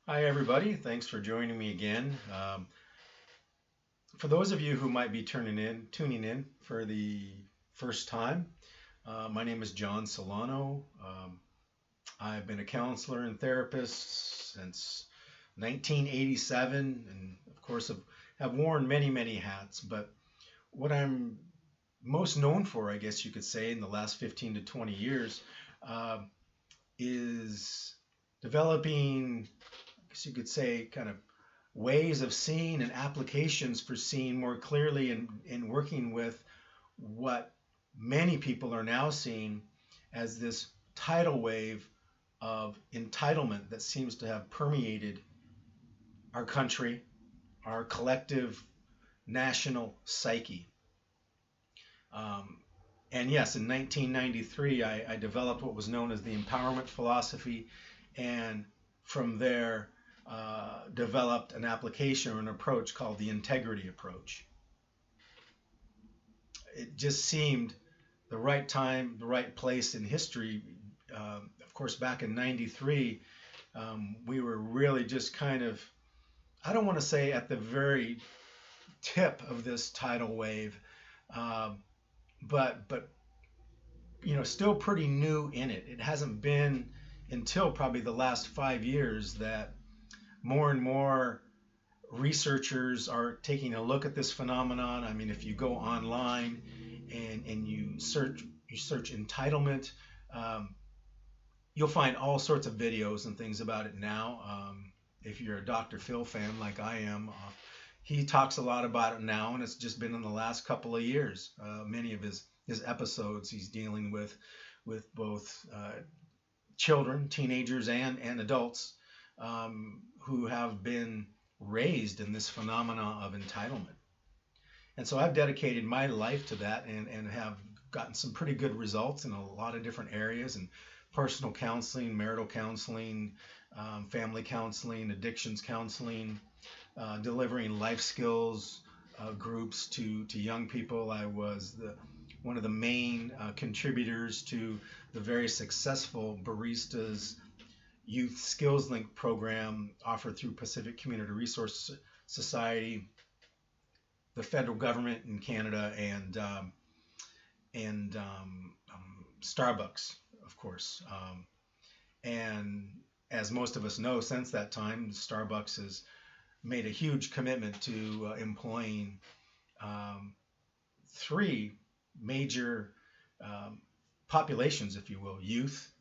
Hi, everybody. Thanks for joining me again. For those of you who might be tuning in for the first time, my name is John Solano. I've been a counselor and therapist since 1987, and of course, have worn many hats. But what I'm most known for, I guess you could say, in the last 15 to 20 years, uh, is developing, I guess you could say, kind of ways of seeing and applications for seeing more clearly and working with what many people are now seeing as this tidal wave of entitlement that seems to have permeated our country, our collective national psyche. Um, and yes, in 1993, I developed what was known as the empowerment philosophy, and from there, developed an application or an approach called the integrity approach. It just seemed the right time, the right place in history. Of course, back in '93, we were really just kind of, I don't want to say at the very tip of this tidal wave, uh, but still pretty new in it. It hasn't been until probably the last 5 years that more and more researchers are taking a look at this phenomenon. I mean, if you go online and you search entitlement, um, you'll find all sorts of videos and things about it now. If you're a Dr. Phil fan like I am, he talks a lot about it now, and it's just been in the last couple of years. Many of his episodes, he's dealing with both children, teenagers, and adults who have been raised in this phenomena of entitlement. And so I've dedicated my life to that and have gotten some pretty good results in a lot of different areas and personal counseling, marital counseling, family counseling, addictions counseling, delivering life skills groups to young people. I was one of the main contributors to the very successful Baristas Youth Skills Link program offered through Pacific Community Resource Society, the federal government in Canada, and Starbucks, of course. And as most of us know, since that time, Starbucks has made a huge commitment to employing um, three major um, populations, if you will: youth,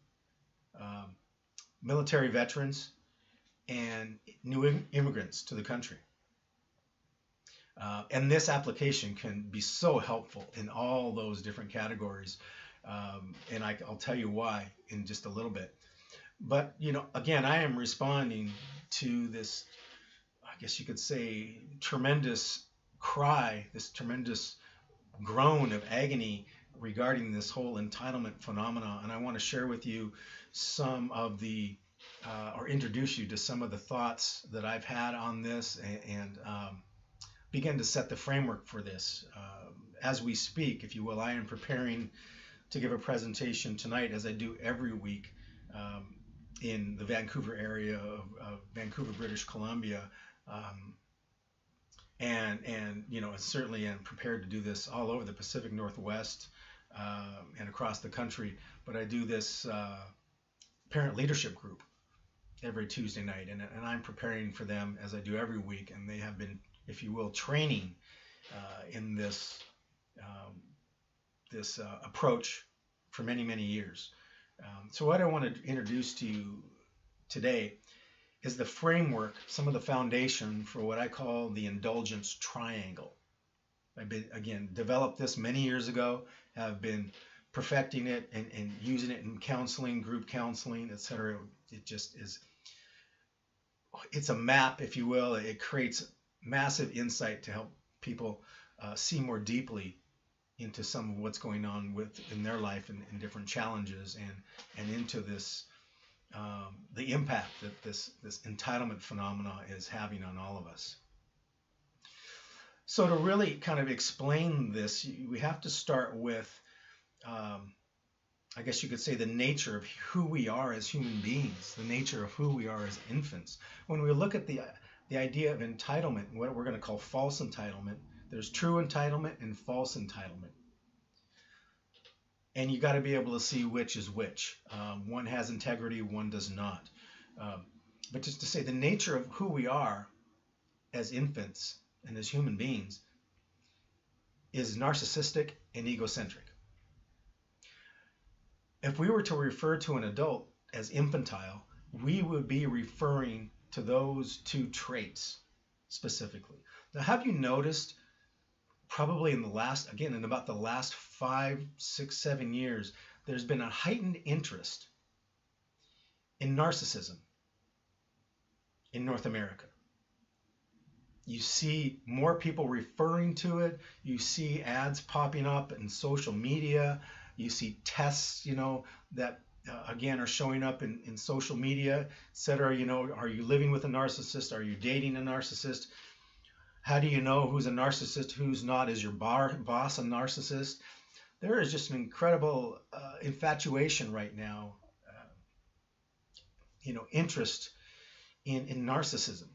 um, military veterans, and new immigrants to the country. And this application can be so helpful in all those different categories. And I'll tell you why in just a little bit. But, again, I am responding to this, I guess you could say, tremendous cry, this tremendous groan of agony regarding this whole entitlement phenomena. And I want to share with you some of or introduce you to some of the thoughts that I've had on this and begin to set the framework for this. As we speak, if you will, I am preparing to give a presentation tonight, as I do every week, in the Vancouver area of Vancouver, British Columbia. Um, and certainly am prepared to do this all over the Pacific Northwest and across the country. But I do this parent leadership group every Tuesday night, and I'm preparing for them as I do every week, and they have been, if you will, training in this approach for many years. So what I want to introduce to you today is the framework, some of the foundation for what I call the Indulgence Triangle. I've developed this many years ago, have been perfecting it and using it in counseling, group counseling, etc. It just is, it's a map, if you will. It creates massive insight to help people see more deeply into some of what's going on in their life and different challenges and into this the impact that this entitlement phenomena is having on all of us. So to really kind of explain this, we have to start with um, I guess you could say, the nature of who we are as human beings, the nature of who we are as infants. When we look at the idea of entitlement, what we're going to call false entitlement, there's true entitlement and false entitlement. And you got to be able to see which is which. One has integrity, one does not. But just to say, the nature of who we are as infants and as human beings is narcissistic and egocentric. If we were to refer to an adult as infantile, we would be referring to those two traits specifically. Now, have you noticed, probably in about the last 5, 6, 7 years, there's been a heightened interest in narcissism in North America? You see more people referring to it. You see ads popping up in social media. You see tests, that again are showing up in social media, etc. Are you living with a narcissist? Are you dating a narcissist? How do you know who's a narcissist, who's not? Is your boss a narcissist? There is just an incredible infatuation right now, interest in narcissism,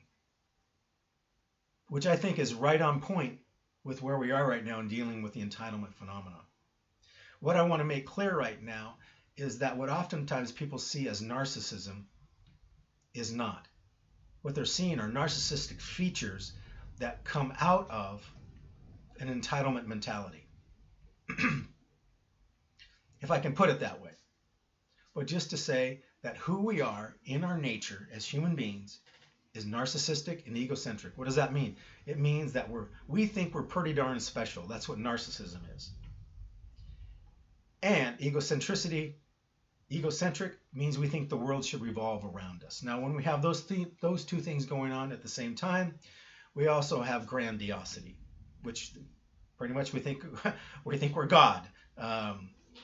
which I think is right on point with where we are right now in dealing with the entitlement phenomenon. What I want to make clear right now is that what oftentimes people see as narcissism is not. What they're seeing are narcissistic features that come out of an entitlement mentality. If I can put it that way. But just to say that who we are in our nature as human beings is narcissistic and egocentric. What does that mean? It means that we think we're pretty darn special. That's what narcissism is. And egocentric means we think the world should revolve around us. Now, when we have those two things going on at the same time, we also have grandiosity, which pretty much we think we're God.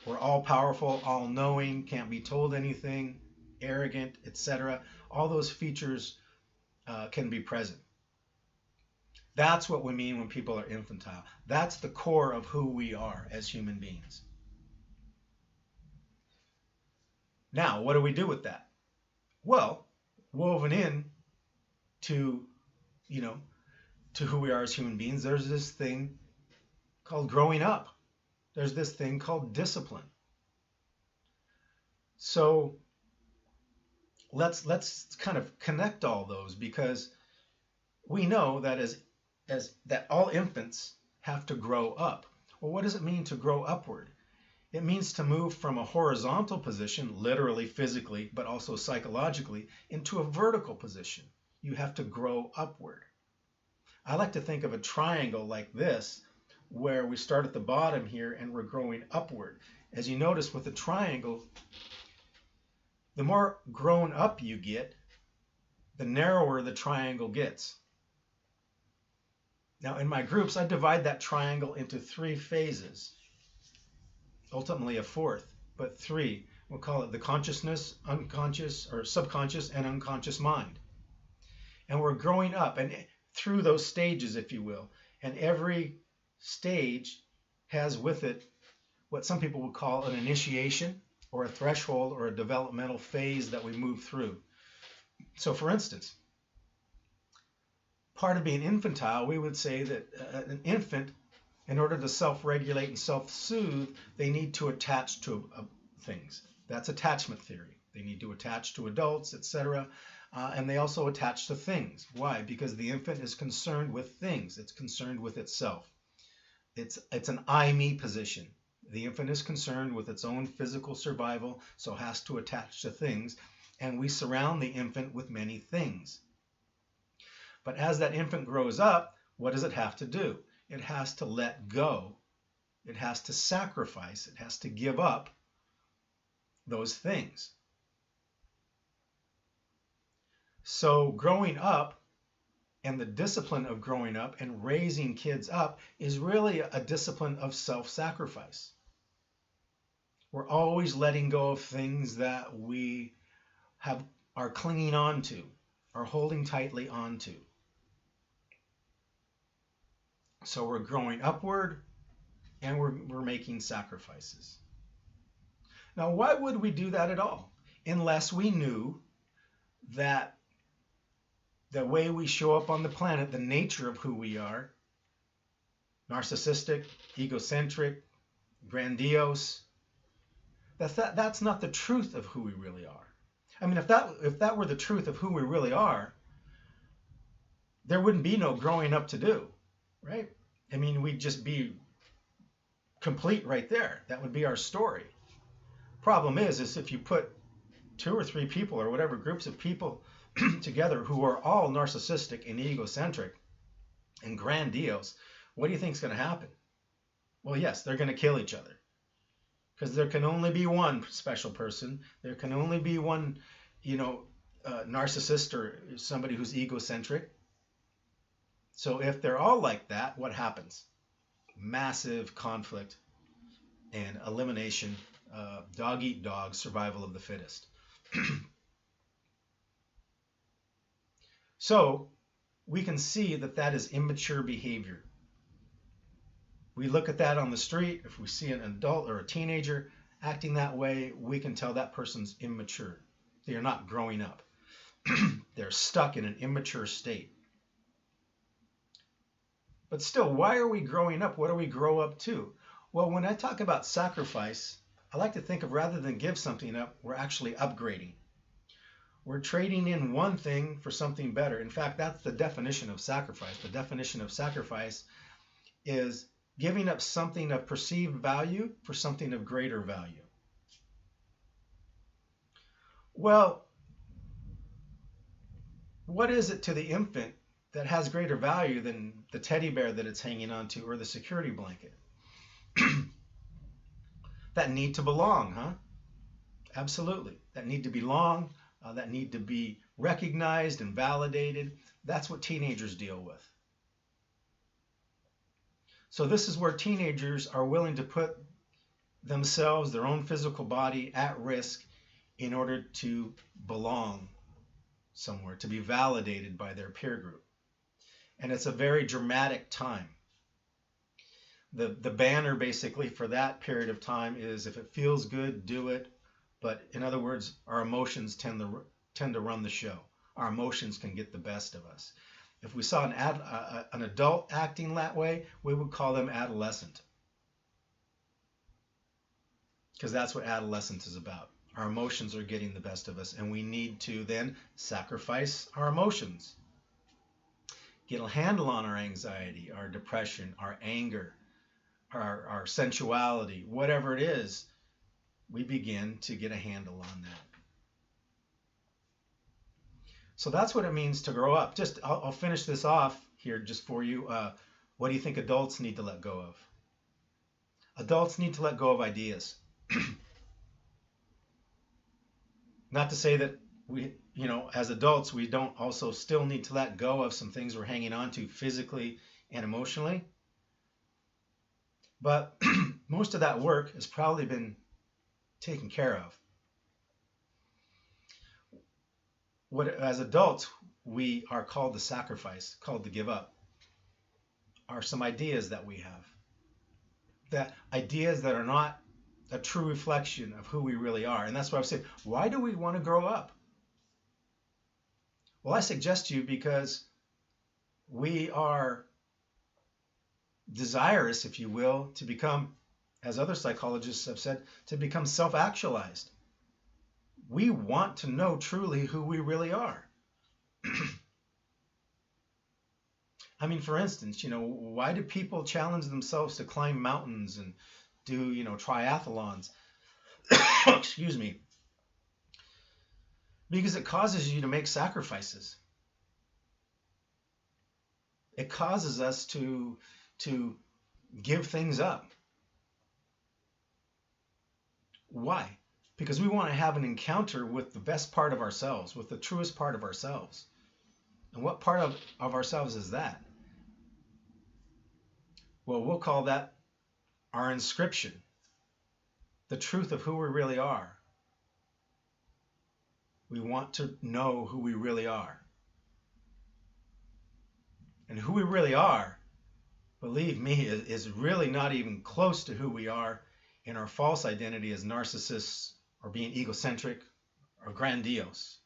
We're all powerful, all knowing, can't be told anything, arrogant, etc. All those features can be present. That's what we mean when people are infantile. That's the core of who we are as human beings. Now, what do we do with that? Well, woven in to who we are as human beings, there's this thing called growing up. There's this thing called discipline. So let's kind of connect all those, because we know that that all infants have to grow up. Well, what does it mean to grow upward? It means to move from a horizontal position, literally, physically, but also psychologically, into a vertical position. You have to grow upward. I like to think of a triangle like this, where we start at the bottom here and we're growing upward. As you notice with the triangle, the more grown up you get, the narrower the triangle gets. Now, in my groups, I divide that triangle into 3 phases. Ultimately a 4th, but 3. We'll call it the consciousness, unconscious, or subconscious and unconscious mind. And we're growing up and through those stages, if you will. And every stage has with it what some people would call an initiation, or a threshold, or a developmental phase that we move through. So for instance, part of being infantile, we would say that an infant, in order to self-regulate and self-soothe, they need to attach to things. That's attachment theory. They need to attach to adults, etc. And they also attach to things. Why? Because the infant is concerned with things. It's concerned with itself. It's an I-me position. The infant is concerned with its own physical survival, so has to attach to things. And we surround the infant with many things. But as that infant grows up, what does it have to do? It has to let go. It has to sacrifice. It has to give up those things. So growing up, and the discipline of growing up and raising kids up, is really a discipline of self-sacrifice. We're always letting go of things that we are clinging on to, are holding tightly onto. So we're growing upward and we're making sacrifices. Now, why would we do that at all? Unless we knew that the way we show up on the planet, the nature of who we are, narcissistic, egocentric, grandiose, that's not the truth of who we really are. I mean, if that were the truth of who we really are, there wouldn't be no growing up to do, right? I mean, we'd just be complete right there. That would be our story. Problem is if you put 2 or 3 people or whatever groups of people together who are all narcissistic and egocentric and grandiose, what do you think is going to happen? Well, yes, they're going to kill each other. Because there can only be one special person. There can only be one, narcissist or somebody who's egocentric. So if they're all like that, what happens? Massive conflict and elimination, dog eat dog, survival of the fittest. So we can see that is immature behavior. We look at that on the street. If we see an adult or a teenager acting that way, we can tell that person's immature. They are not growing up. They're stuck in an immature state. But still, why are we growing up? What do we grow up to? Well, when I talk about sacrifice, I like to think of rather than give something up, we're actually upgrading. We're trading in one thing for something better. In fact, that's the definition of sacrifice. The definition of sacrifice is giving up something of perceived value for something of greater value. Well, what is it to the infant that has greater value than the teddy bear that it's hanging on to or the security blanket? That need to belong, huh? Absolutely. That need to belong, that need to be recognized and validated. That's what teenagers deal with. So this is where teenagers are willing to put themselves, their own physical body, at risk in order to belong somewhere, to be validated by their peer group. And it's a very dramatic time. The banner basically for that period of time is if it feels good, do it. But in other words, our emotions tend to run the show. Our emotions can get the best of us. If we saw an adult acting that way, we would call them adolescent. Because that's what adolescence is about. Our emotions are getting the best of us, and we need to then sacrifice our emotions. Get a handle on our anxiety, our depression, our anger, our sensuality, whatever it is, we begin to get a handle on that. So that's what it means to grow up. I'll finish this off here just for you. What do you think adults need to let go of? Adults need to let go of ideas. Not to say that we, as adults, we don't also still need to let go of some things we're hanging on to physically and emotionally. But most of that work has probably been taken care of. As adults, we are called to sacrifice, called to give up, are some ideas that we have. That ideas that are not a true reflection of who we really are. And that's why I've said, why do we want to grow up? Well, I suggest to you because we are desirous, if you will, to become, as other psychologists have said, to become self-actualized. We want to know truly who we really are. I mean, for instance, why do people challenge themselves to climb mountains and do, triathlons? Excuse me. Because it causes you to make sacrifices. It causes us to give things up. Why? Because we want to have an encounter with the best part of ourselves, with the truest part of ourselves. And what part of ourselves is that? Well, we'll call that our inscription, the truth of who we really are. We want to know who we really are. And who we really are, believe me, is really not even close to who we are in our false identity as narcissists or being egocentric or grandiose.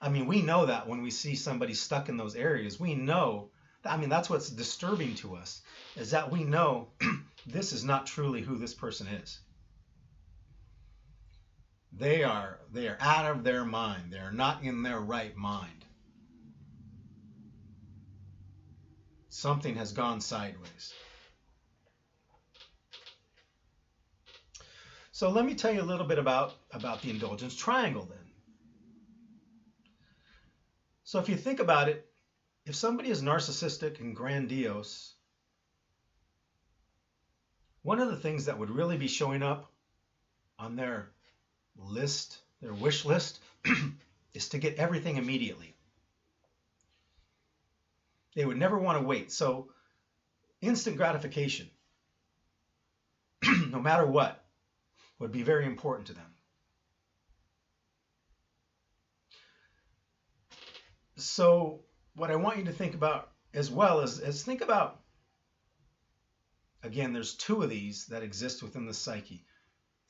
I mean, we know that when we see somebody stuck in those areas, we know, I mean, that's what's disturbing to us, is that we know this is not truly who this person is. They are out of their mind. They are not in their right mind. Something has gone sideways. So let me tell you a little bit about the Indulgence Triangle then. So if you think about it, if somebody is narcissistic and grandiose, one of the things that would really be showing up on their list, their wish list, is to get everything immediately. They would never want to wait. So instant gratification, no matter what, would be very important to them. So what I want you to think about as well is think about, again, there's two of these that exist within the psyche.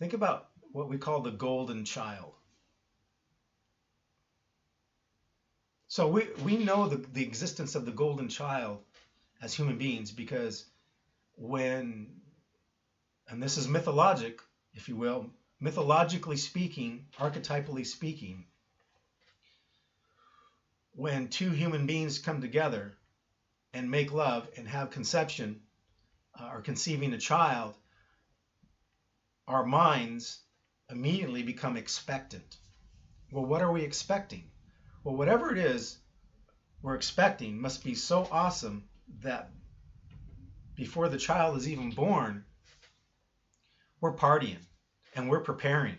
Think about what we call the golden child. So we know the existence of the golden child as human beings because when, and this is mythologic, if you will, mythologically speaking, archetypally speaking, when two human beings come together and make love and have conception or conceiving a child, our minds immediately become expectant. Well, what are we expecting? Well, whatever it is we're expecting must be so awesome that before the child is even born, we're partying and we're preparing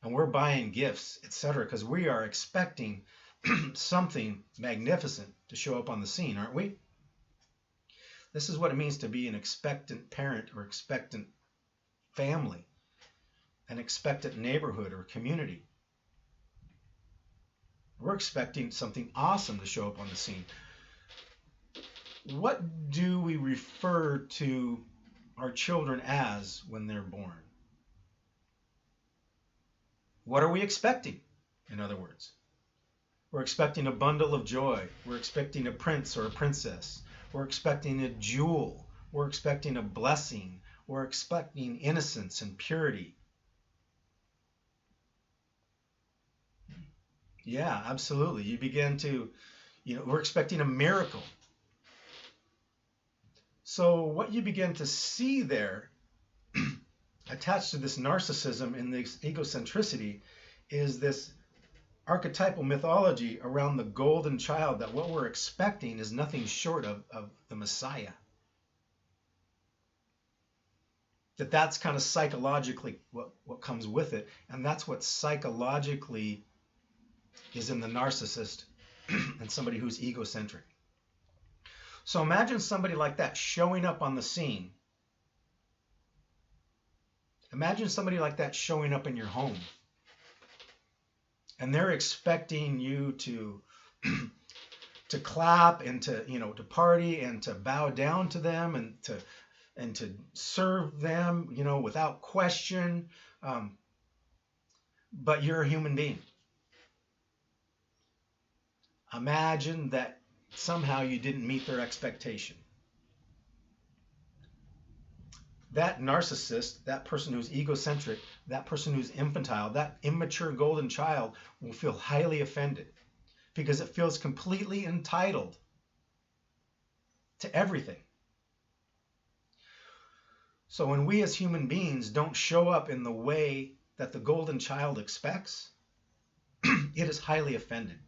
and we're buying gifts, etc., because we are expecting something magnificent to show up on the scene, aren't we? This is what it means to be an expectant parent or expectant family, an expectant neighborhood or community. We're expecting something awesome to show up on the scene. What do we refer to our children as when they're born? What are we expecting, in other words? We're expecting a bundle of joy. We're expecting a prince or a princess. We're expecting a jewel. We're expecting a blessing. We're expecting innocence and purity. Yeah, absolutely. You begin to, we're expecting a miracle. So what you begin to see there, attached to this narcissism and this egocentricity, is this archetypal mythology around the golden child, that what we're expecting is nothing short of the Messiah. That's kind of psychologically what comes with it, and that's what psychologically is in the narcissist and somebody who's egocentric. So imagine somebody like that showing up on the scene. Imagine somebody like that showing up in your home. And they're expecting you to clap and to party and to bow down to them and to serve them, without question. But you're a human being. Imagine that somehow you didn't meet their expectation. That narcissist, that person who's egocentric, that person who's infantile, that immature golden child will feel highly offended because it feels completely entitled to everything. So when we as human beings don't show up in the way that the golden child expects, it is highly offended.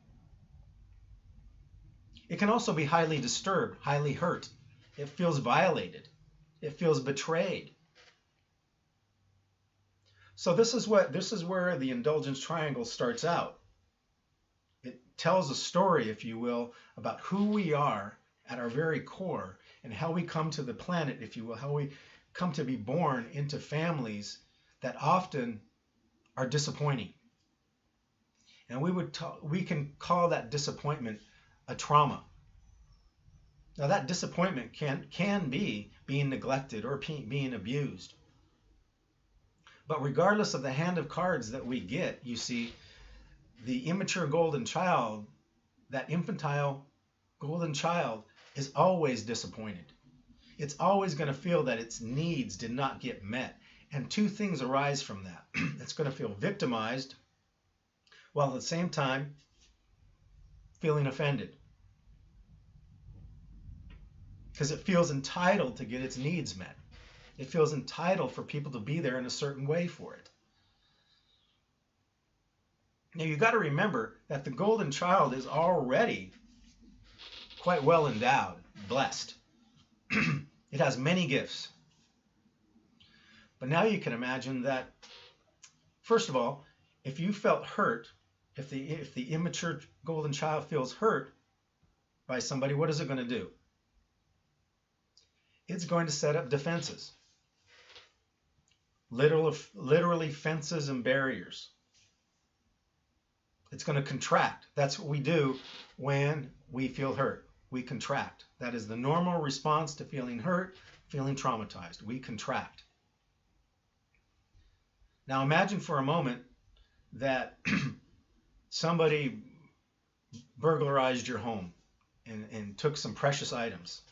It can also be highly disturbed, highly hurt. It feels violated. It feels betrayed. So this is where the Indulgence Triangle starts out. It tells a story, if you will, about who we are at our very core and how we come to the planet, if you will, how we come to be born into families that often are disappointing. And we can call that disappointment a trauma. Now that disappointment can be being neglected or being abused. But regardless of the hand of cards that we get, you see, the immature golden child, that infantile golden child, is always disappointed. It's always going to feel that its needs did not get met. And two things arise from that. It's going to feel victimized while at the same time feeling offended, because it feels entitled to get its needs met. It feels entitled for people to be there in a certain way for it. Now you got to remember that the golden child is already quite well endowed, blessed. It has many gifts. But now you can imagine that, first of all, if you felt hurt, if the immature golden child feels hurt by somebody, what is it going to do? It's going to set up defenses. Literally fences and barriers. It's going to contract. That's what we do when we feel hurt. We contract. That is the normal response to feeling hurt, feeling traumatized. We contract. Now imagine for a moment that somebody burglarized your home and took some precious items.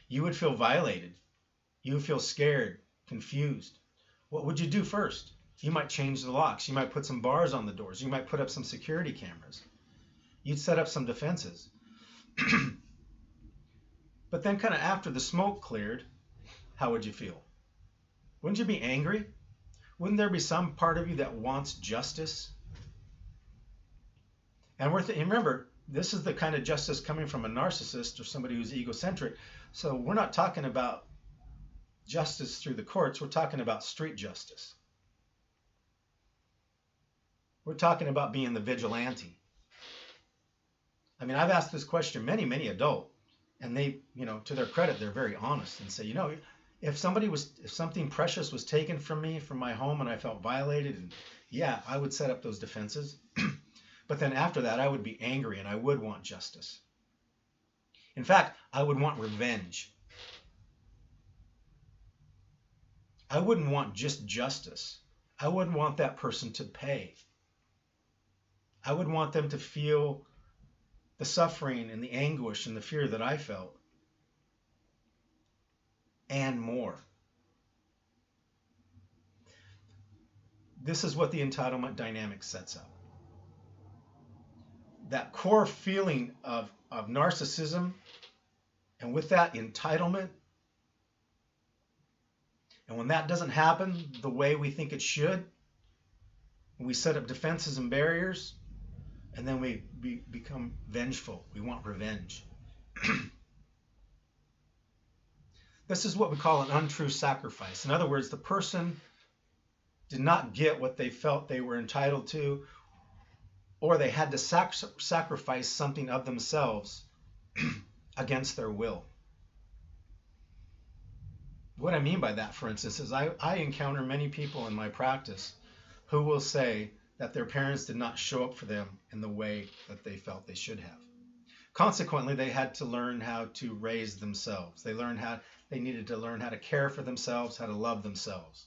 You would feel violated. You would feel scared, confused. What would you do first? You might change the locks. You might put some bars on the doors. You might put up some security cameras. You'd set up some defenses. But then kind of after the smoke cleared, how would you feel? Wouldn't you be angry? Wouldn't there be some part of you that wants justice? And remember, this is the kind of justice coming from a narcissist or somebody who's egocentric. So we're not talking about justice through the courts. We're talking about street justice. We're talking about being the vigilante. I mean, I've asked this question many adults, and they, to their credit, they're very honest and say, if something precious was taken from me, from my home, and I felt violated, and yeah, I would set up those defenses. But then after that, I would be angry and I would want justice. In fact, I would want revenge. I wouldn't want just justice. I wouldn't want that person to pay. I would want them to feel the suffering and the anguish and the fear that I felt, and more. This is what the entitlement dynamic sets up. That core feeling of narcissism, and with that, entitlement. And when that doesn't happen the way we think it should, we set up defenses and barriers, and then we become vengeful. We want revenge. This is what we call an untrue sacrifice. In other words, the person did not get what they felt they were entitled to, or they had to sacrifice something of themselves against their will. What I mean by that, for instance, is I encounter many people in my practice who will say that their parents did not show up for them in the way that they felt they should have. Consequently, they had to learn how to raise themselves. They needed to learn how to care for themselves, how to love themselves.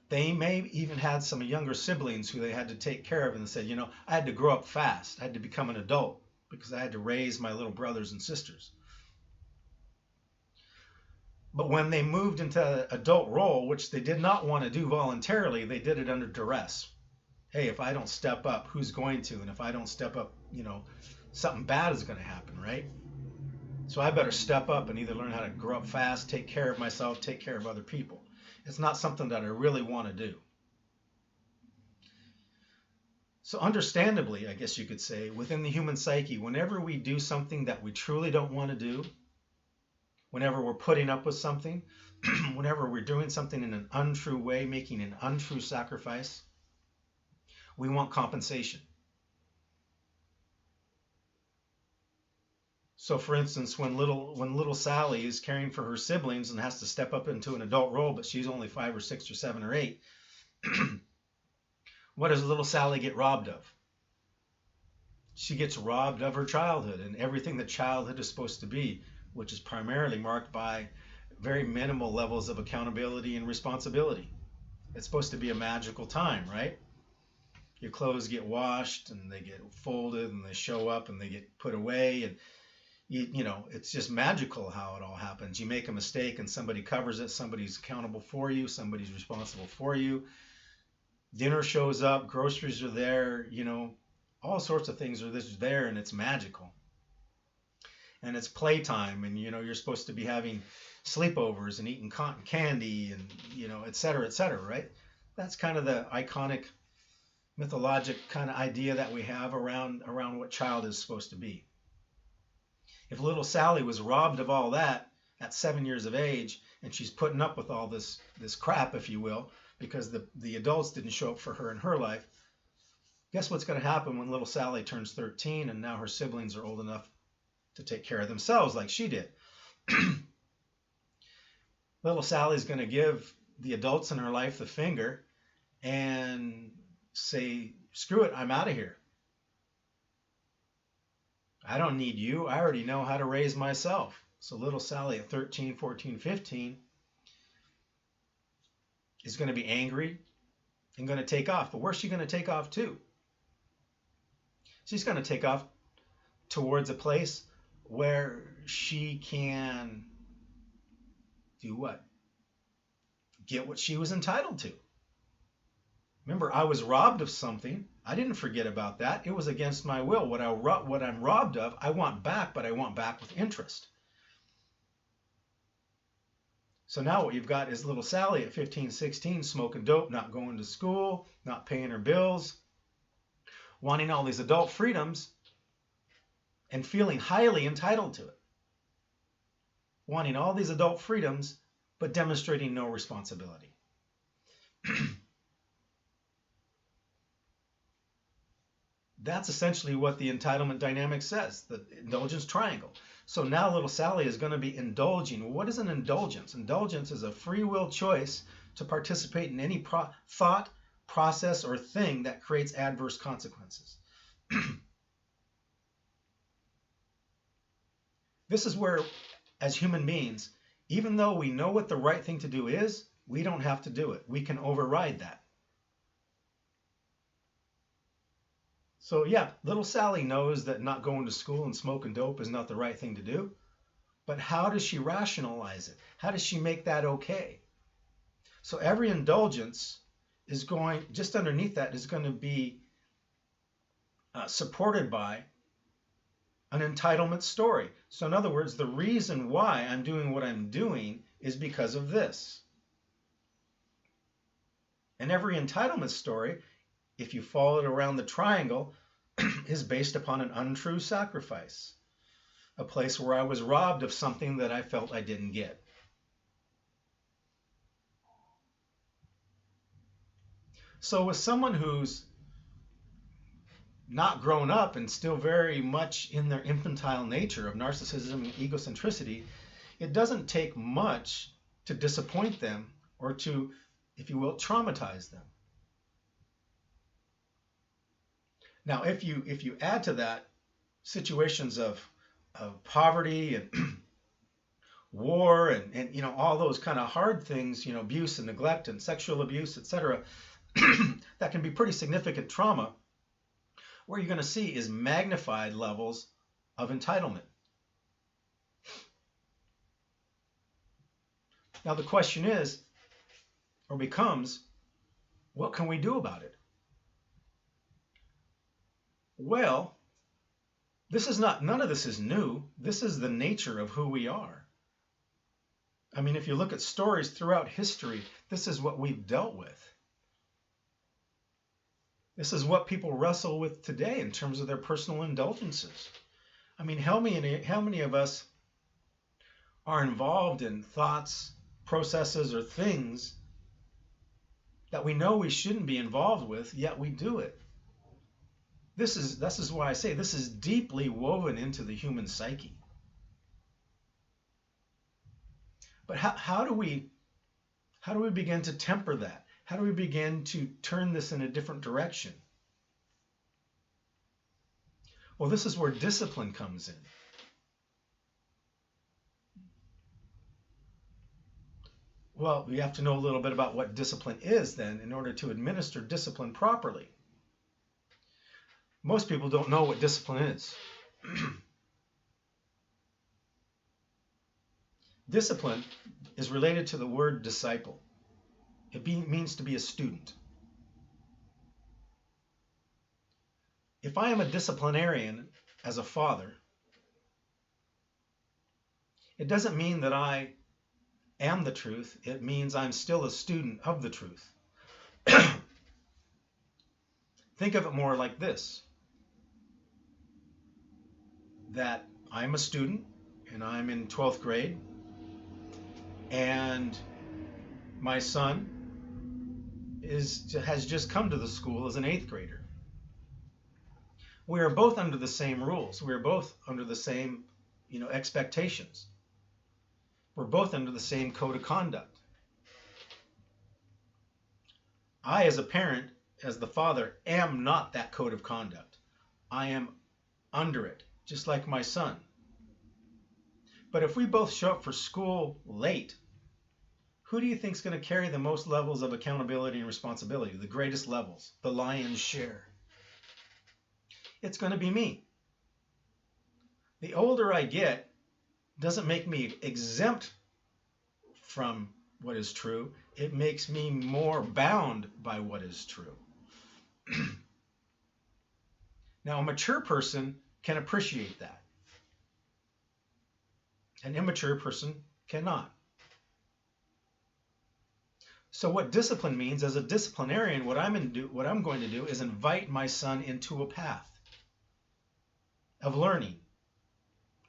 They may even had some younger siblings who they had to take care of, and said, I had to grow up fast. I had to become an adult because I had to raise my little brothers and sisters. But when they moved into adult role, which they did not want to do voluntarily, they did it under duress. Hey, if I don't step up, who's going to? And if I don't step up, something bad is going to happen, right? So I better step up and either learn how to grow up fast, take care of myself, take care of other people. It's not something that I really want to do. So understandably, I guess you could say, within the human psyche, whenever we do something that we truly don't want to do, whenever we're putting up with something, whenever we're doing something in an untrue way, making an untrue sacrifice, we want compensation. So for instance, when little Sally is caring for her siblings and has to step up into an adult role, but she's only 5 or 6 or 7 or 8, what does little Sally get robbed of? she gets robbed of her childhood and everything that childhood is supposed to be, which is primarily marked by very minimal levels of accountability and responsibility. It's supposed to be a magical time, right? Your clothes get washed and they get folded and they show up and they get put away, and you know, it's just magical how it all happens. You make a mistake and somebody covers it, somebody's accountable for you, somebody's responsible for you. Dinner shows up, groceries are there, you know, all sorts of things are there, and it's magical. And it's playtime, and you know, you're supposed to be having sleepovers and eating cotton candy and, you know, et cetera, right? That's kind of the iconic mythologic kind of idea that we have around what child is supposed to be. If little Sally was robbed of all that at 7 years of age, and she's putting up with all this crap, if you will, because the adults didn't show up for her in her life, guess what's going to happen when little Sally turns 13 and now her siblings are old enough to take care of themselves like she did? Little Sally's going to give the adults in her life the finger and say, screw it, I'm out of here. I don't need you. I already know how to raise myself. So little Sally at 13, 14, 15 is going to be angry and going to take off. But where's she going to take off to? She's going to take off towards a place where she can do what? Get what she was entitled to. Remember, I was robbed of something. I didn't forget about that. It was against my will. What I'm robbed of, I want back, but I want back with interest. So now what you've got is little Sally at 15, 16, smoking dope, not going to school, not paying her bills, wanting all these adult freedoms, and feeling highly entitled to it. Wanting all these adult freedoms, but demonstrating no responsibility. That's essentially what the entitlement dynamic says, the indulgence triangle. So now little Sally is going to be indulging. What is an indulgence? Indulgence is a free will choice to participate in any thought, process, or thing that creates adverse consequences. This is where, as human beings, even though we know what the right thing to do is, we don't have to do it. We can override that. So yeah, little Sally knows that not going to school and smoking dope is not the right thing to do. But how does she rationalize it? How does she make that okay? So every indulgence is going, just underneath that is going to be supported by an entitlement story. So in other words, the reason why I'm doing what I'm doing is because of this. And every entitlement story, if you follow it around the triangle, is based upon an untrue sacrifice, a place where I was robbed of something that I felt I didn't get. So with someone who's not grown up and still very much in their infantile nature of narcissism and egocentricity, it doesn't take much to disappoint them or to, if you will, traumatize them. Now, if you add to that situations of poverty and war and you know, all those kind of hard things, you know, abuse and neglect and sexual abuse, etc., that can be pretty significant trauma. What you're going to see is magnified levels of entitlement. Now the question is, or becomes, what can we do about it? Well, none of this is new. This is the nature of who we are. I mean, if you look at stories throughout history, this is what we've dealt with. This is what people wrestle with today in terms of their personal indulgences. I mean, how many of us are involved in thoughts, processes, or things that we know we shouldn't be involved with, yet we do it? This is why I say this is deeply woven into the human psyche. But how do we begin to temper that? How do we begin to turn this in a different direction? Well, this is where discipline comes in. Well, we have to know a little bit about what discipline is then in order to administer discipline properly. Most people don't know what discipline is. Discipline is related to the word disciple. It means to be a student. If I am a disciplinarian as a father, it doesn't mean that I am the truth. It means I'm still a student of the truth. Think of it more like this, that I'm a student and I'm in 12th grade, and my son has just come to the school as an 8th grader. We are both under the same rules. We are both under the same, expectations. We're both under the same code of conduct. I, as a parent, as the father, am not that code of conduct. I am under it, just like my son. But if we both show up for school late, who do you think is going to carry the most levels of accountability and responsibility, the greatest levels, the lion's share? It's going to be me. The older I get doesn't make me exempt from what is true. It makes me more bound by what is true. Now, a mature person can appreciate that. An immature person cannot. So what discipline means, as a disciplinarian, what I'm going to do is invite my son into a path of learning,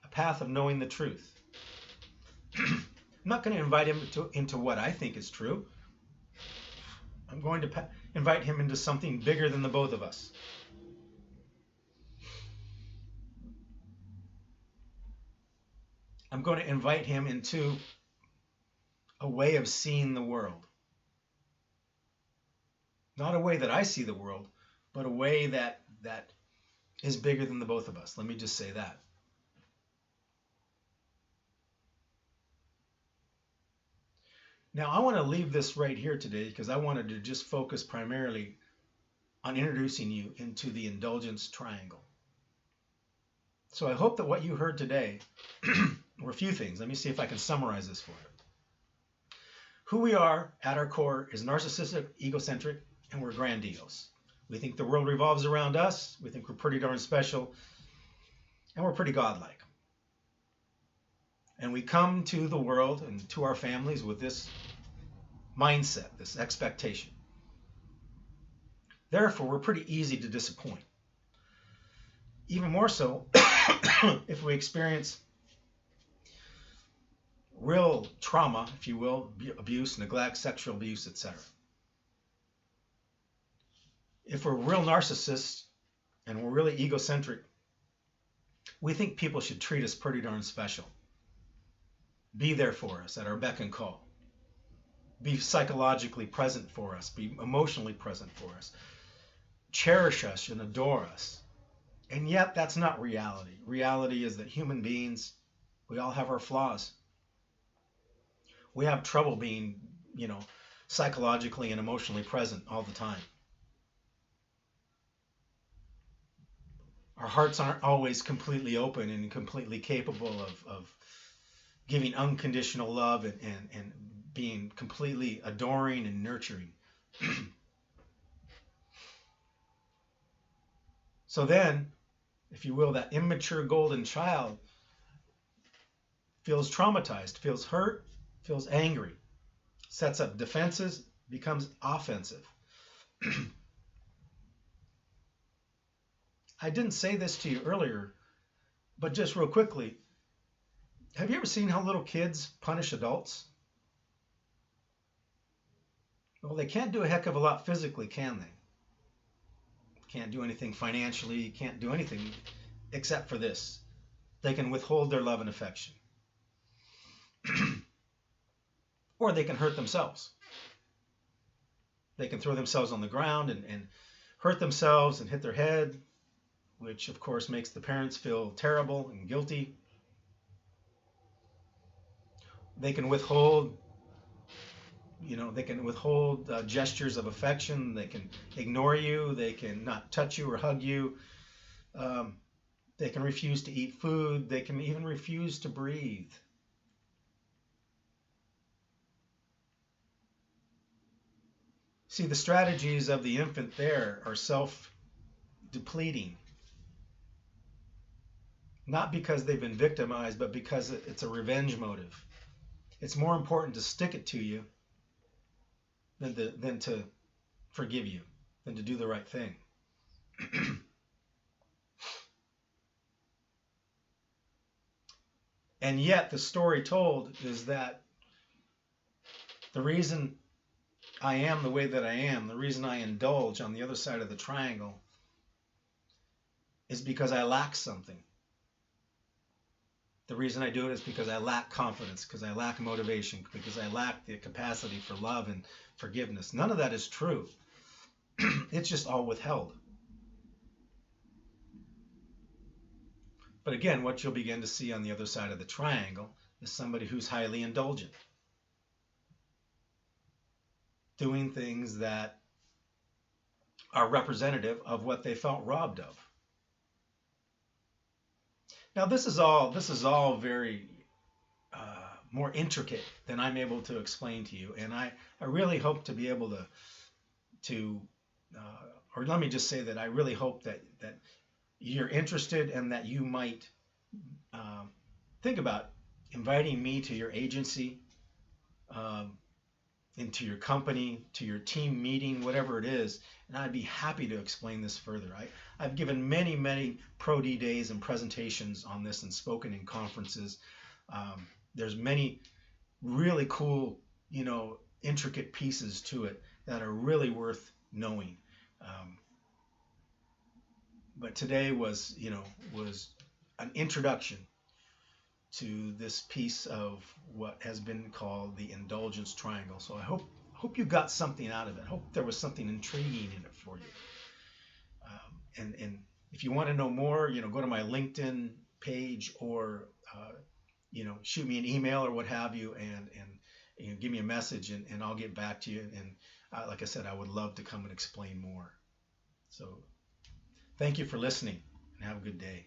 a path of knowing the truth. I'm not going to invite him into what I think is true. I'm going to invite him into something bigger than the both of us. I'm going to invite him into a way of seeing the world. Not a way that I see the world, but a way that is bigger than the both of us. Let me just say that. Now, I want to leave this right here today because I wanted to just focus primarily on introducing you into the Indulgence Triangle. So I hope that what you heard today were a few things. Let me see if I can summarize this for you. Who we are at our core is narcissistic, egocentric, and we're grandiose. We think the world revolves around us. We think we're pretty darn special. And we're pretty godlike. And we come to the world and to our families with this mindset, this expectation. Therefore, we're pretty easy to disappoint. Even more so if we experience real trauma, if you will, abuse, neglect, sexual abuse, etc. If we're real narcissists and we're really egocentric, we think people should treat us pretty darn special. Be there for us at our beck and call. Be psychologically present for us. Be emotionally present for us. Cherish us and adore us. And yet that's not reality. Reality is that human beings, we all have our flaws. We have trouble being, psychologically and emotionally present all the time. Our hearts aren't always completely open and completely capable of giving unconditional love and being completely adoring and nurturing. So then, if you will, that immature golden child feels traumatized, feels hurt, feels angry, sets up defenses, becomes offensive. I didn't say this to you earlier, but just real quickly, have you ever seen how little kids punish adults? Well, they can't do a heck of a lot physically, can they? Can't do anything financially, can't do anything except for this. They can withhold their love and affection. Or they can hurt themselves. They can throw themselves on the ground and hurt themselves and hit their head, which of course makes the parents feel terrible and guilty. They can withhold, gestures of affection. They can ignore you. They can not touch you or hug you. They can refuse to eat food. They can even refuse to breathe. See, the strategies of the infant there are self-depleting. Not because they've been victimized, but because it's a revenge motive. It's more important to stick it to you than to forgive you, than to do the right thing. And yet the story told is that the reason I am the way that I am, the reason I indulge on the other side of the triangle, is because I lack something. The reason I do it is because I lack confidence, because I lack motivation, because I lack the capacity for love and forgiveness. None of that is true. It's just all withheld. But again, what you'll begin to see on the other side of the triangle is somebody who's highly indulgent, doing things that are representative of what they felt robbed of. Now, this is all very more intricate than I'm able to explain to you, and I really hope to be able to or let me just say that I really hope that you're interested and that you might think about inviting me to your agency, into your company, to your team meeting, whatever it is, and I'd be happy to explain this further. I've given many Pro D days and presentations on this and spoken in conferences. There's many really cool, intricate pieces to it that are really worth knowing. But today was an introduction to this piece of what has been called the Indulgence Triangle. So I hope you got something out of it. I hope there was something intriguing in it for you. And if you want to know more, go to my LinkedIn page or shoot me an email or what have you, and give me a message, and I'll get back to you. And like I said, I would love to come and explain more. So thank you for listening, and have a good day.